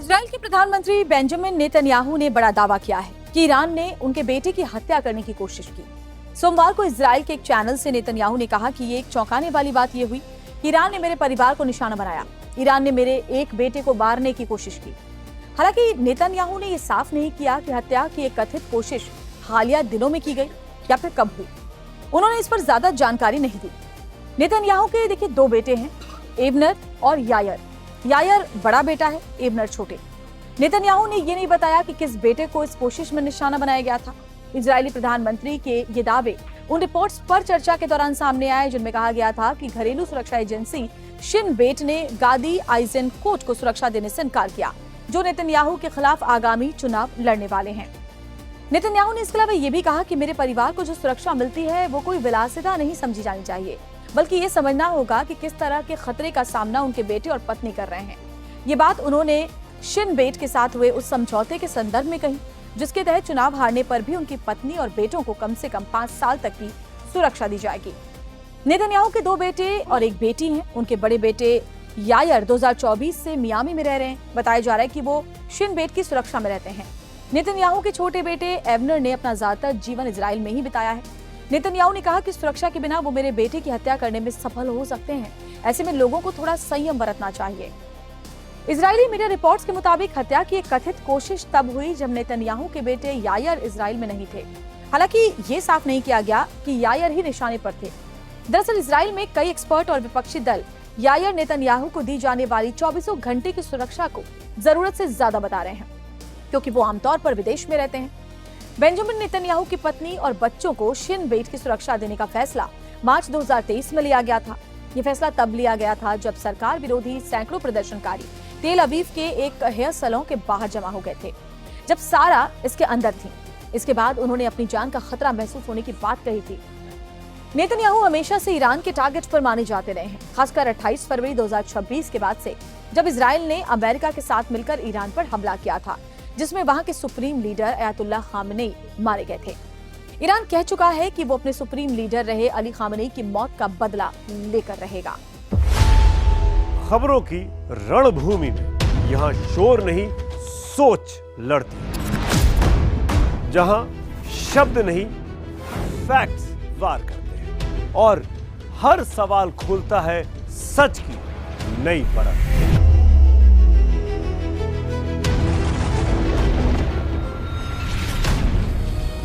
Israel के प्रधानमंत्री Benjamin Netanyahu ने बड़ा दावा किया है कि ईरान ने उनके बेटे की हत्या करने की कोशिश की। सोमवार को इजराइल के एक चैनल से नेतन्याहू ने कहा कि ये एक चौंकाने वाली बात ये हुई कि ईरान ने मेरे परिवार को निशाना बनाया। ईरान ने मेरे एक बेटे को मारने की कोशिश की। हालांकि नेतन्याहू ने यह साफ नहीं किया कि हत्या की एक कथित कोशिश हालिया दिनों में की गई या फिर कब हुई। उन्होंने इस पर ज्यादा जानकारी नहीं दी। नेतन्याहू के देखिए दो बेटे हैं, एवनर और यायर। यायर बड़ा बेटा है, एवनर छोटे। नेतन्याहू ने यह नहीं बताया कि किस बेटे को इस कोशिश में निशाना बनाया गया था। इजरायली प्रधानमंत्री के ये दावे उन रिपोर्ट्स पर चर्चा के दौरान सामने आए जिनमें कहा गया था कि घरेलू सुरक्षा एजेंसी शिन बेट ने गादी आइजेनकोट को सुरक्षा देने से इनकार किया, जो नेतन्याहू के खिलाफ आगामी चुनाव लड़ने वाले हैं। नेतन्याहू ने इसके अलावा यह भी कहा कि मेरे परिवार को जो सुरक्षा मिलती है वो कोई विलासिता नहीं समझी जानी चाहिए, बल्कि ये समझना होगा कि किस तरह के खतरे का सामना उनके बेटे और पत्नी कर रहे हैं। ये बात उन्होंने शिन बेट के साथ हुए उस समझौते के संदर्भ में कही, जिसके तहत चुनाव हारने पर भी उनकी पत्नी और बेटों को कम से कम 5 साल तक की सुरक्षा दी जाएगी। नेतन्याहू के 2 बेटे और एक बेटी हैं। उनके बड़े बेटे यायर 2024 से मियामी में रह रहे हैं। बताया जा रहा है कि वो शिन बेट की सुरक्षा में रहते हैं। नेतन्याहू के छोटे बेटे एवनर ने अपना ज्यादातर जीवन इजराइल में ही बिताया है। नेतन्याहू ने कहा कि सुरक्षा के बिना वो मेरे बेटे की हत्या करने में सफल हो सकते हैं। ऐसे में लोगों को थोड़ा संयम बरतना चाहिए। इजरायली मीडिया रिपोर्ट्स के मुताबिक हत्या की एक कथित कोशिश तब हुई जब नेतन्याहू के बेटे यायर इजराइल में नहीं थे। हालांकि ये साफ नहीं किया गया कि यायर ही निशाने पर थे। दरअसल इजराइल में कई एक्सपर्ट और विपक्षी दल यायर नेतन्याहू को दी जाने वाली 24 घंटे की सुरक्षा को जरूरत से ज्यादा बता रहे हैं, क्योंकि वो आमतौर पर विदेश में रहते हैं। बेंजामिन नेतन्याहू की पत्नी और बच्चों को शिन बेट की सुरक्षा देने का फैसला मार्च 2023 में लिया गया था। ये फैसला तब लिया गया था जब सरकार विरोधी सैकड़ों प्रदर्शनकारी तेल अवीव के एक हेयर सैलून के बाहर जमा हो गए थे, जब सारा इसके अंदर थी। इसके बाद उन्होंने अपनी जान का खतरा महसूस होने की बात कही थी। नेतन्याहू हमेशा से ईरान के टारगेट पर माने जाते रहे हैं, खासकर 28 फरवरी 2026 के बाद से, जब इजराइल ने अमेरिका के साथ मिलकर ईरान पर हमला किया था, जिसमें वहां के सुप्रीम लीडर अयातुल्लाह खामेनी मारे गए थे। ईरान कह चुका है कि वो अपने सुप्रीम लीडर रहे अली खामेनी की मौत का बदला लेकर रहेगा। खबरों की रणभूमि में यहाँ शोर नहीं, सोच लड़ती है। जहां शब्द नहीं, फैक्ट्स वार करते हैं और हर सवाल खोलता है सच की नई परत।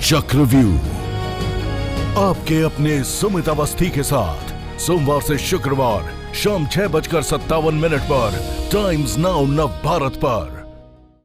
चक्रव्यूह आपके अपने सुमित अवस्थी के साथ सोमवार से शुक्रवार शाम 6:57 पर टाइम्स नाउ नव भारत पर।